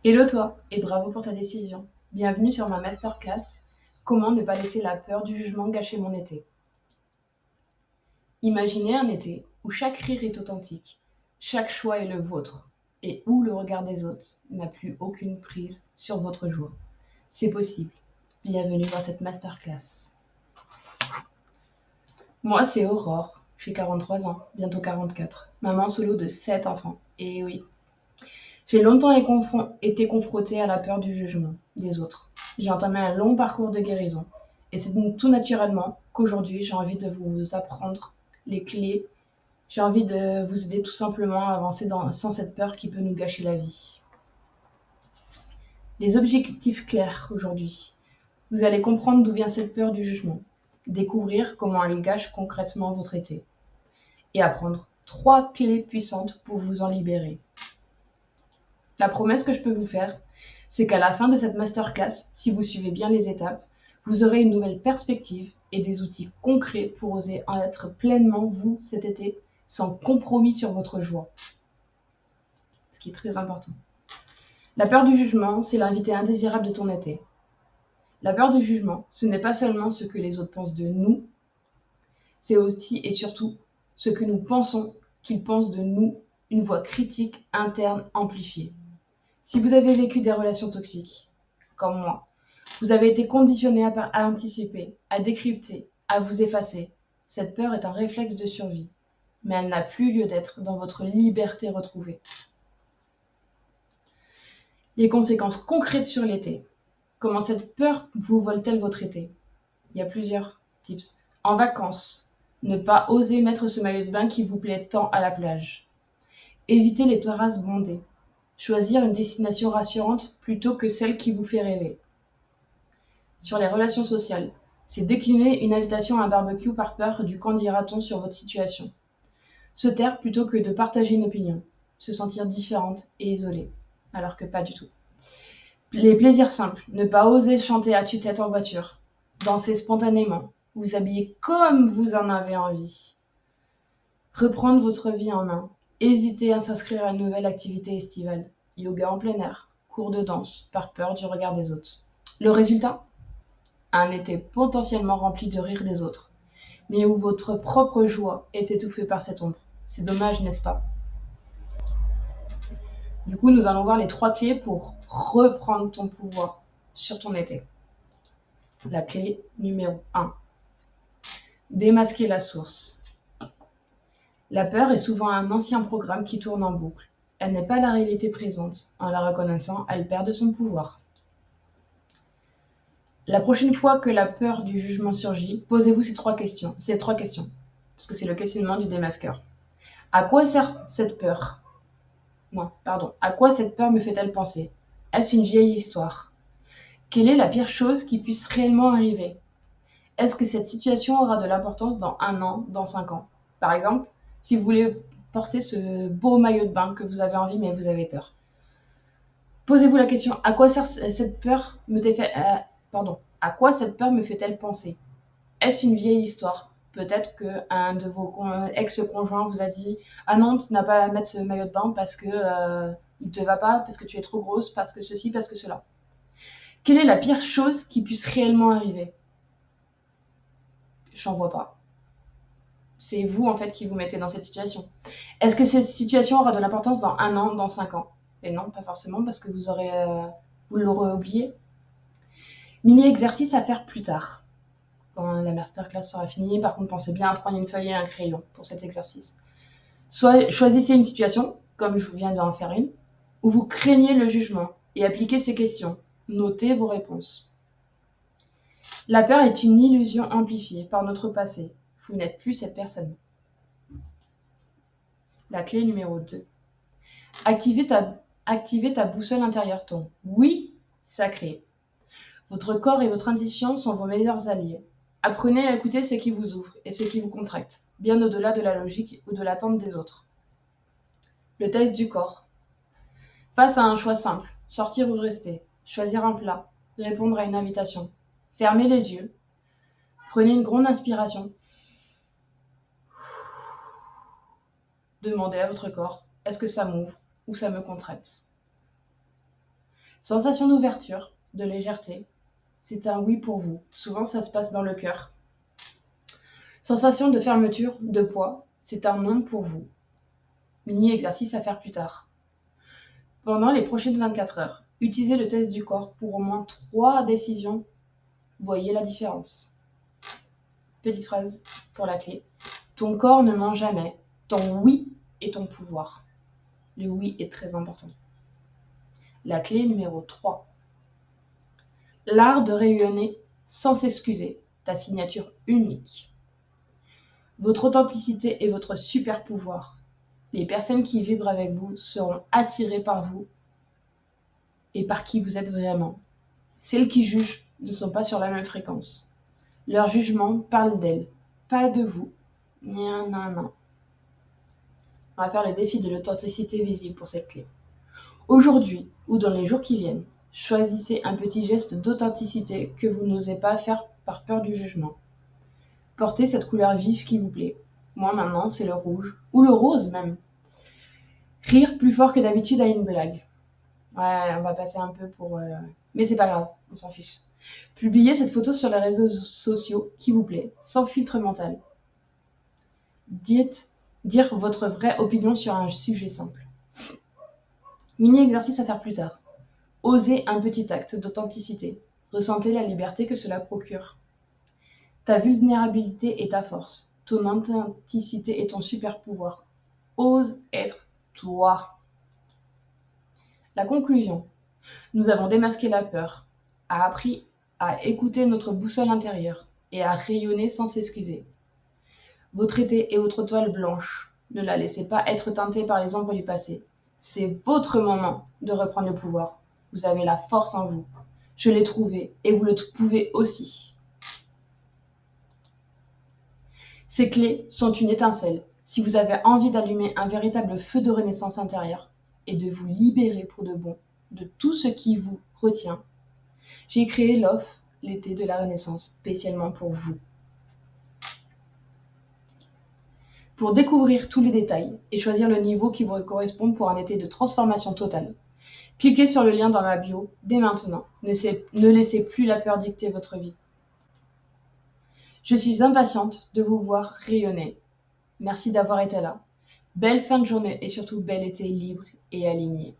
Hello toi et bravo pour ta décision. Bienvenue sur ma masterclass Comment ne pas laisser la peur du jugement gâcher mon été. Imaginez un été où chaque rire est authentique, chaque choix est le vôtre et où le regard des autres n'a plus aucune prise sur votre joie. C'est possible. Bienvenue dans cette masterclass. Moi, c'est Aurore. J'ai 43 ans, bientôt 44. Maman solo de 7 enfants. Et oui, j'ai longtemps été confrontée à la peur du jugement des autres. J'ai entamé un long parcours de guérison. Et c'est tout naturellement qu'aujourd'hui, j'ai envie de vous apprendre les clés. J'ai envie de vous aider tout simplement à avancer sans cette peur qui peut nous gâcher la vie. Les objectifs clairs aujourd'hui. Vous allez comprendre d'où vient cette peur du jugement, découvrir comment elle gâche concrètement votre été et apprendre 3 clés puissantes pour vous en libérer. La promesse que je peux vous faire, c'est qu'à la fin de cette masterclass, si vous suivez bien les étapes, vous aurez une nouvelle perspective et des outils concrets pour oser être pleinement vous cet été, sans compromis sur votre joie. Ce qui est très important. La peur du jugement, c'est l'invité indésirable de ton été. La peur du jugement, ce n'est pas seulement ce que les autres pensent de nous, c'est aussi et surtout ce que nous pensons qu'ils pensent de nous, une voix critique interne amplifiée. Si vous avez vécu des relations toxiques, comme moi, vous avez été conditionné à anticiper, à décrypter, à vous effacer. Cette peur est un réflexe de survie, mais elle n'a plus lieu d'être dans votre liberté retrouvée. Les conséquences concrètes sur l'été. Comment cette peur vous vole-t-elle votre été? Il y a plusieurs tips. En vacances, ne pas oser mettre ce maillot de bain qui vous plaît tant à la plage. Évitez les terrasses bondées. Choisir une destination rassurante plutôt que celle qui vous fait rêver. Sur les relations sociales, c'est décliner une invitation à un barbecue par peur du qu'en dira-t-on sur votre situation. Se taire plutôt que de partager une opinion. Se sentir différente et isolée, alors que pas du tout. Les plaisirs simples, ne pas oser chanter à tue-tête en voiture. Danser spontanément, vous habiller comme vous en avez envie. Reprendre votre vie en main. Hésitez à s'inscrire à une nouvelle activité estivale. Yoga en plein air, cours de danse, par peur du regard des autres. Le résultat? Un été potentiellement rempli de rire des autres, mais où votre propre joie est étouffée par cette ombre. C'est dommage, n'est-ce pas? Du coup, nous allons voir les 3 clés pour reprendre ton pouvoir sur ton été. La clé numéro 1. Démasquer la source. La peur est souvent un ancien programme qui tourne en boucle. Elle n'est pas la réalité présente. En la reconnaissant, elle perd de son pouvoir. La prochaine fois que la peur du jugement surgit, posez-vous ces trois questions, parce que c'est le questionnement du démasqueur. À quoi sert cette peur? Non, pardon. À quoi cette peur me fait-elle penser? Est-ce une vieille histoire? Quelle est la pire chose qui puisse réellement arriver? Est-ce que cette situation aura de l'importance dans 1 an, dans 5 ans? Par exemple, si vous voulez porter ce beau maillot de bain que vous avez envie mais vous avez peur. Posez-vous la question, à quoi sert cette peur à quoi cette peur me fait-elle penser? Est-ce une vieille histoire? Peut-être qu'un de vos ex-conjoints vous a dit ah non, tu n'as pas à mettre ce maillot de bain parce que il te va pas, parce que tu es trop grosse, parce que ceci, parce que cela. Quelle est la pire chose qui puisse réellement arriver? J'en vois pas. C'est vous en fait qui vous mettez dans cette situation. Est-ce que cette situation aura de l'importance dans 1 an, dans 5 ans? Et non, pas forcément, parce que vous l'aurez oublié. Mini exercice à faire plus tard. Quand la masterclass sera finie, par contre, pensez bien à prendre une feuille et un crayon pour cet exercice. Soit choisissez une situation, comme je viens d'en faire une, où vous craignez le jugement et appliquez ces questions. Notez vos réponses. La peur est une illusion amplifiée par notre passé. Vous n'êtes plus cette personne. La clé numéro 2. Activez ta boussole intérieure, ton oui sacré. Votre corps et votre intuition sont vos meilleurs alliés. Apprenez à écouter ce qui vous ouvre et ce qui vous contracte, bien au-delà de la logique ou de l'attente des autres. Le test du corps. Face à un choix simple, sortir ou rester, choisir un plat, répondre à une invitation, fermez les yeux, prenez une grande inspiration, demandez à votre corps, est-ce que ça m'ouvre ou ça me contracte? Sensation d'ouverture, de légèreté, c'est un oui pour vous. Souvent, ça se passe dans le cœur. Sensation de fermeture, de poids, c'est un non pour vous. Mini exercice à faire plus tard. Pendant les prochaines 24 heures, utilisez le test du corps pour au moins 3 décisions. Voyez la différence. Petite phrase pour la clé. Ton corps ne ment jamais. Ton oui est ton pouvoir. Le oui est très important. La clé numéro 3. L'art de rayonner sans s'excuser. Ta signature unique. Votre authenticité est votre super pouvoir. Les personnes qui vibrent avec vous seront attirées par vous et par qui vous êtes vraiment. Celles qui jugent ne sont pas sur la même fréquence. Leur jugement parle d'elles, pas de vous. Non, non, non. On va faire le défi de l'authenticité visible pour cette clé. Aujourd'hui ou dans les jours qui viennent, choisissez un petit geste d'authenticité que vous n'osez pas faire par peur du jugement. Portez cette couleur vive qui vous plaît. Moi maintenant, c'est le rouge, ou le rose même. Rire plus fort que d'habitude à une blague. Ouais, on va passer un peu pour... Mais c'est pas grave, on s'en fiche. Publiez cette photo sur les réseaux sociaux qui vous plaît, sans filtre mental. Dire votre vraie opinion sur un sujet simple. Mini exercice à faire plus tard. Osez un petit acte d'authenticité. Ressentez la liberté que cela procure. Ta vulnérabilité est ta force. Ton authenticité est ton super pouvoir. Ose être toi. La conclusion. Nous avons démasqué la peur, a appris à écouter notre boussole intérieure et à rayonner sans s'excuser. Votre été est votre toile blanche. Ne la laissez pas être teintée par les ombres du passé. C'est votre moment de reprendre le pouvoir. Vous avez la force en vous. Je l'ai trouvé et vous le pouvez aussi. Ces clés sont une étincelle. Si vous avez envie d'allumer un véritable feu de renaissance intérieure et de vous libérer pour de bon de tout ce qui vous retient, j'ai créé l'offre l'été de la Renaissance spécialement pour vous. Pour découvrir tous les détails et choisir le niveau qui vous correspond pour un été de transformation totale, cliquez sur le lien dans ma bio dès maintenant. Ne laissez plus la peur dicter votre vie. Je suis impatiente de vous voir rayonner. Merci d'avoir été là. Belle fin de journée et surtout bel été libre et aligné.